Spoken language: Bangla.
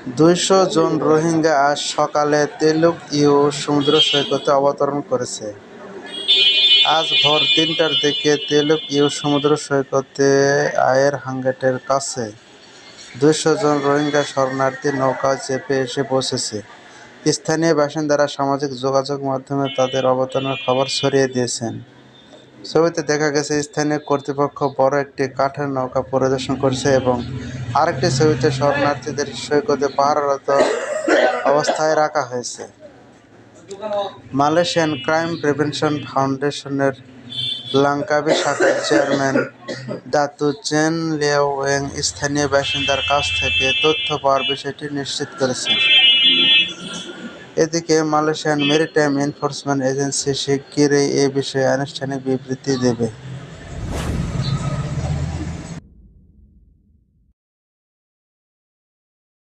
২০০ জন রোহিঙ্গা আজ সকালে তেলুক ইউ সমুদ্র সৈকতে অবতরণ করেছে। আজ ভোর ৩টার দিকে তেলুক ইউ সমুদ্র সৈকতে আয়ের হাঙ্গেটের কাছে ২০০ জন রোহিঙ্গা শরণার্থী নৌকায় চেপে এসে পৌঁছেছে। স্থানীয় বাসিন্দারা সামাজিক যোগাযোগ মাধ্যমে তাদের অবতরণের খবর ছড়িয়ে দিয়েছেন। ছবিতে দেখা গেছে স্থানীয় কর্তৃপক্ষ বড় একটি কাঠের নৌকা পরিদর্শন করছে এবং আরেকটি ছবিতে শরণার্থীদের সৈকতে পাহারারত অবস্থায় রাখা হয়েছে। মালয়েশিয়ান ক্রাইম প্রিভেনশন ফাউন্ডেশনের লাংকাবি শাখার চেয়ারম্যান দাতু চেন লিয়াওয়েং স্থানীয় বাসিন্দার কাছ থেকে তথ্য পাওয়ার বিষয়টি নিশ্চিত করেছেন। এদিকে মালয়েশিয়ান মেরিটাইম এনফোর্সমেন্ট এজেন্সি শিগগিরই এ বিষয়ে আনুষ্ঠানিক বিবৃতি দেবে।